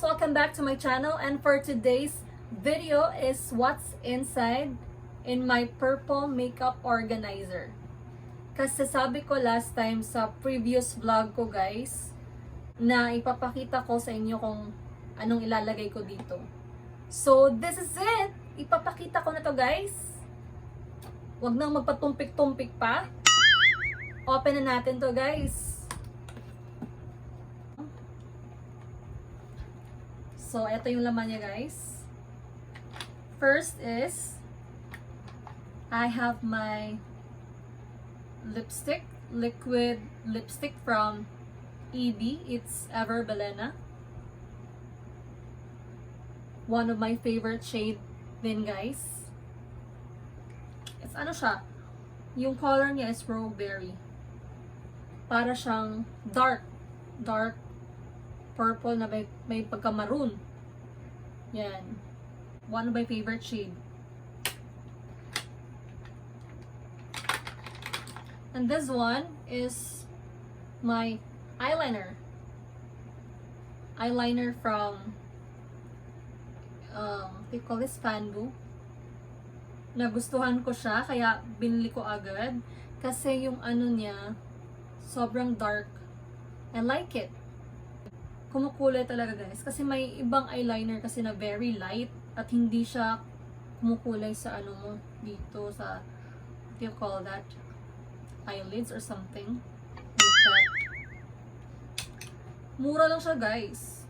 welcome back to my channel, and for today's video is what's inside in my purple makeup organizer. Kasi sabi ko last time sa previous vlog ko guys, na ipapakita ko sa inyo kung anong ilalagay ko dito. So this is it! Ipapakita ko na to guys. Huwag nang magpatumpik-tumpik pa. Open na natin to guys. So, ito yung laman niya, guys. First is, I have my lipstick, liquid lipstick from Yedda. It's Ever Belena. One of my favorite shade din, guys. It's ano siya, yung color niya is strawberry. Para siyang dark purple na may pagka-maroon. Yan. One of my favorite shade. And this one is my eyeliner. Eyeliner from they call this Fanbu. Nagustuhan ko siya, kaya binili ko agad. Kasi yung ano niya, sobrang dark. I like it. Kumukulay talaga guys. Kasi may ibang eyeliner kasi na very light at hindi siya kumukulay sa ano mo dito sa, what do you call that? Eyelids or something. Like that. Mura lang siya guys.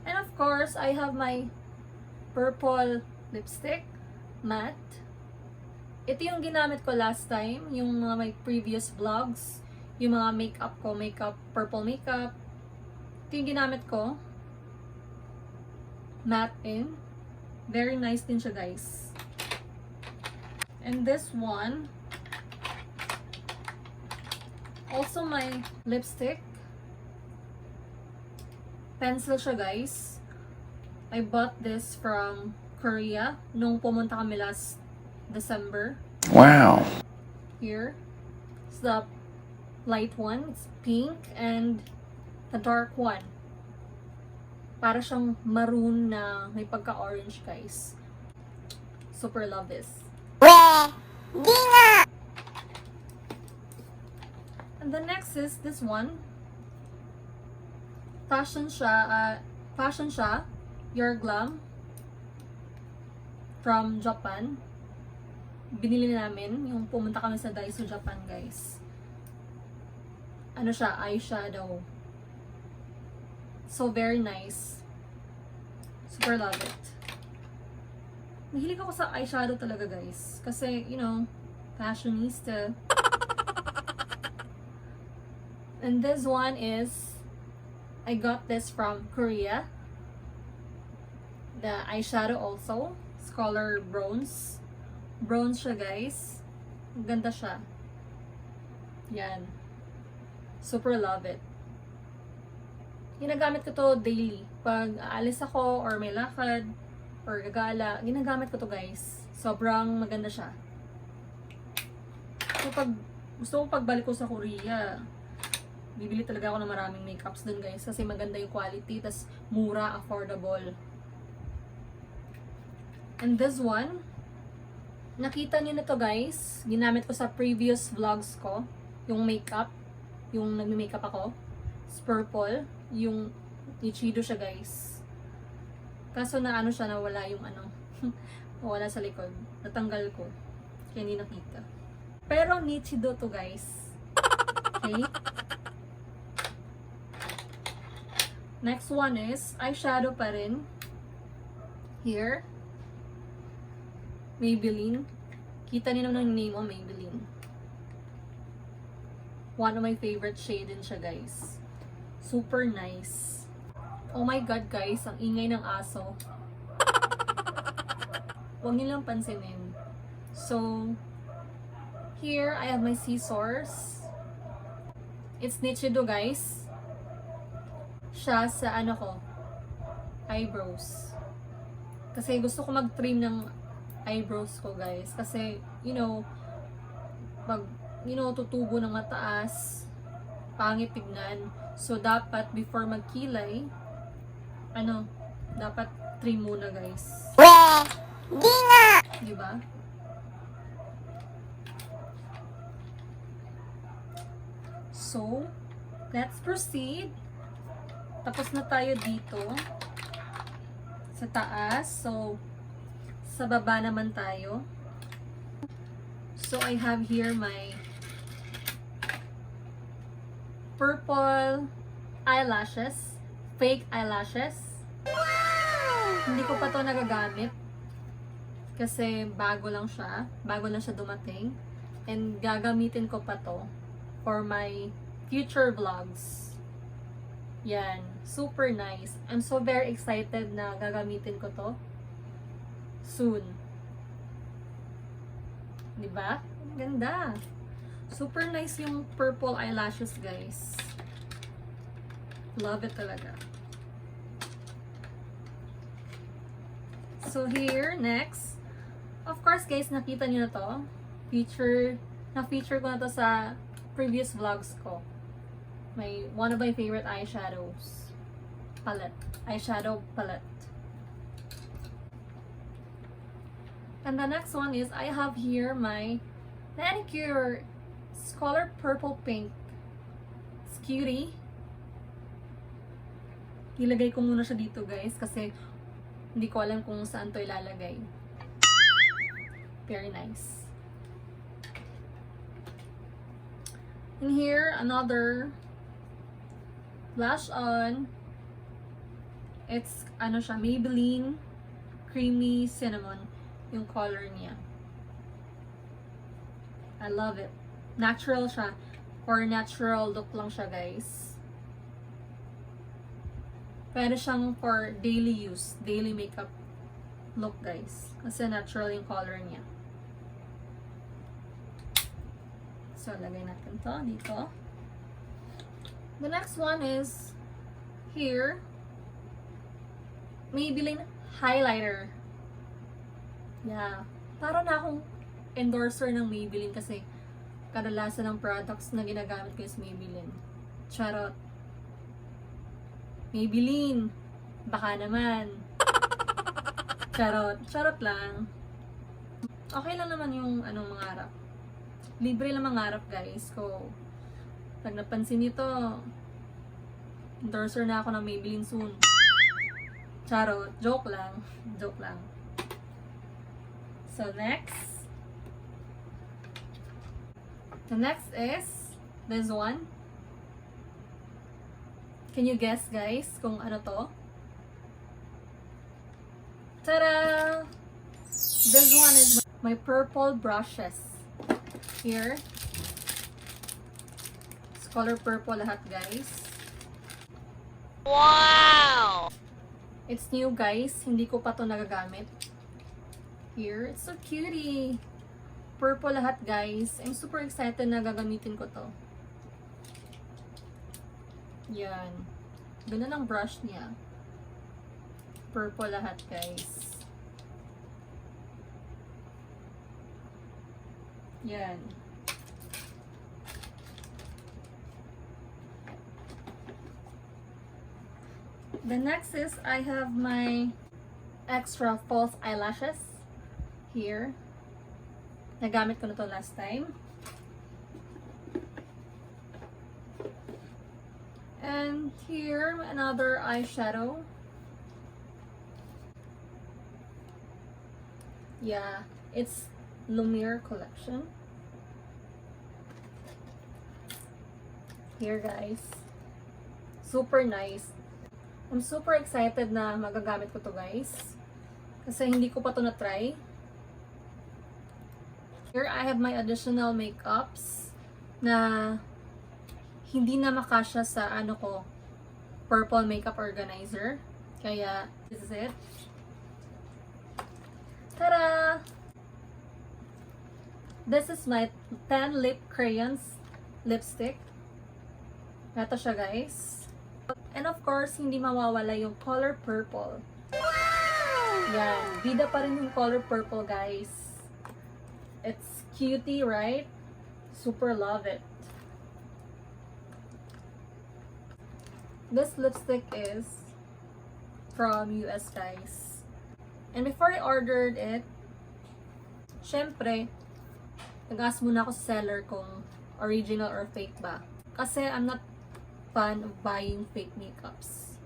And of course, I have my purple lipstick, matte. Ito yung ginamit ko last time, yung mga my previous vlogs, yung mga makeup ko, purple makeup. Ito yung ginamit ko. Matte in. Very nice din siya guys. And this one, also my lipstick. Pencil siya guys. I bought this from Korea nung pumunta kami last December. Wow. Here. It's the light one. It's pink, and the dark one. Para siyang maroon na may pagka-orange guys. Super love this. And the next is this one. Fashion siya, Your Glam from Japan. Binili namin yung pumunta kami sa Daiso, Japan guys. Ano siya, eyeshadow. So very nice. Super love it. Mahilig ako sa eyeshadow talaga guys. Kasi, you know, fashionista. And this one is, I got this from Korea. The eyeshadow also. It's color bronze. Bronze siya guys. Ang ganda siya. Yan. Super love it. Ginagamit ko to daily. Pag aalis ako or may lakad or gagala, ginagamit ko to guys. Sobrang maganda siya. So pag gusto ko pagbalik ko sa Korea, bibili talaga ako ng maraming makeups dun guys. Kasi maganda yung quality, tas mura, affordable. And this one, nakita niyo na to guys. Ginamit ko sa previous vlogs ko. Yung makeup. Yung nagme-makeup ako. It's purple. Yung Nichido siya guys. Kaso na ano siya, nawala yung ano. Nawala sa likod. Natanggal ko. Kaya hindi nakita. Pero Nichido to guys. Okay? Next one is eyeshadow pa rin. Here. Maybelline. Kita niyo naman ng name of Maybelline. One of my favorite shade din siya guys. Super nice. Oh my god guys, ang ingay ng aso. Huwag niyo lang pansinin. So, here I have my scissors. It's Nichido guys. Siya sa ano ko, eyebrows. Kasi gusto ko mag-trim ng eyebrows ko guys. Kasi, you know, pag, tutubo ng mataas, pangit tignan. So, dapat before magkilay, ano, dapat 3 muna guys. Di nga! Diba? So, let's proceed. Tapos na tayo dito. Sa taas. So, sa baba naman tayo. So, I have here my purple eyelashes. Fake eyelashes. Hindi ko pa to nagagamit. Kasi bago lang siya. Bago lang siya dumating. And gagamitin ko pa to for my future vlogs. Yan. Super nice. I'm so very excited na gagamitin ko to soon. Diba? Ganda. Super nice yung purple eyelashes, guys. Love it talaga. So here, next. Of course, guys, nakita niyo na to. Na-feature ko na to sa previous vlogs ko. One of my favorite eyeshadows. Eyeshadow palette. And the next one is, I have here my manicure. It's color purple pink. It's cutie. Ilagay ko muna siya dito, guys, kasi hindi ko alam kung saan to ilalagay. Very nice. And here, another blush on. It's, ano siya, Maybelline Creamy Cinnamon. Yung color niya. I love it. Natural siya. Or natural look lang siya, guys. Pwede siyang for daily use. Daily makeup look, guys. Kasi natural yung color niya. So, lagay natin to dito. The next one is here. Maybelline highlighter. Yeah. Para na akong endorser ng Maybelline kasi kadalasan ng products na ginagamit ko is Maybelline. Charot. Maybelline. Baka naman. Charot. Charot lang. Okay lang naman yung anong mangarap. Libre lang mangarap, guys. So, pag napansin nito, endorser na ako ng Maybelline soon. Charot. Joke lang. Joke lang. So, next. The next is this one. Can you guess, guys, kung ano to? Ta-da! This one is my purple brushes. Here. It's color purple lahat, guys. Wow! It's new, guys. Hindi ko pa to nagagamit. Here. It's so cutie. Purple lahat, guys. I'm super excited na gagamitin ko to. Yan. Ganda ng brush niya. Purple lahat, guys. Yan. The next is I have my extra false eyelashes here. Nagamit ko na to last time. And here, another eyeshadow. Yeah, it's Lumiere collection. Here, guys. Super nice. I'm super excited na magagamit ko to, guys. Kasi hindi ko pa to na-try. Here, I have my additional makeups na hindi na makasya sa ano ko, purple makeup organizer. Kaya, this is it. Ta-da! This is my 10 lip crayons lipstick. Ito siya, guys. And of course, hindi mawawala yung color purple. Yan. Bida pa rin yung color purple, guys. It's cutie, right? Super love it. This lipstick is from US, guys. And before I ordered it, syempre, nag-ask muna ako sa seller kung original or fake ba. Kasi I'm not fan of buying fake makeups.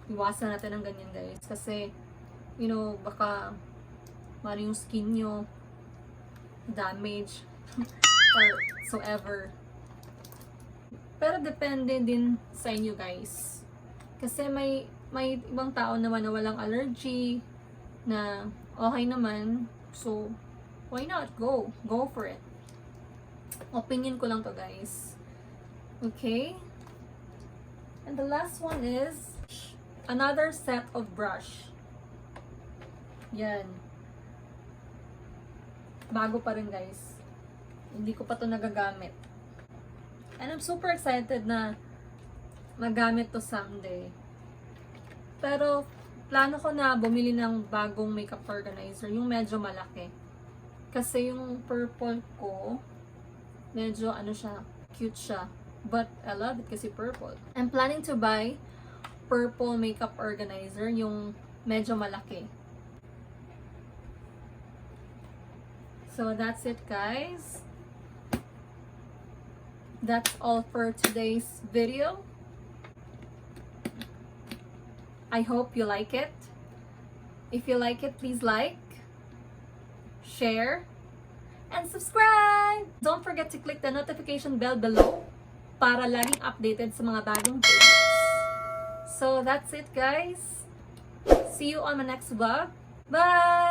Iwasan natin ng ganyan, guys. Kasi, you know, baka yung skin nyo damage or so ever. Pero depende din sa inyo, guys. Kasi may ibang tao naman na walang allergy, na okay naman. So, why not? Go for it. Opinion ko lang to, guys. Okay? And the last one is another set of brush. Yan. Bago pa rin, guys. Hindi ko pa to nagagamit. And I'm super excited na magamit to someday. Pero, plano ko na bumili ng bagong makeup organizer, yung medyo malaki. Kasi yung purple ko, medyo siya, cute siya. But, I love it kasi purple. I'm planning to buy purple makeup organizer, yung medyo malaki. So, that's it, guys. That's all for today's video. I hope you like it. If you like it, please like, share, and subscribe! Don't forget to click the notification bell below para laging updated sa mga bagong videos. So that's it, guys. See you on my next vlog. Bye!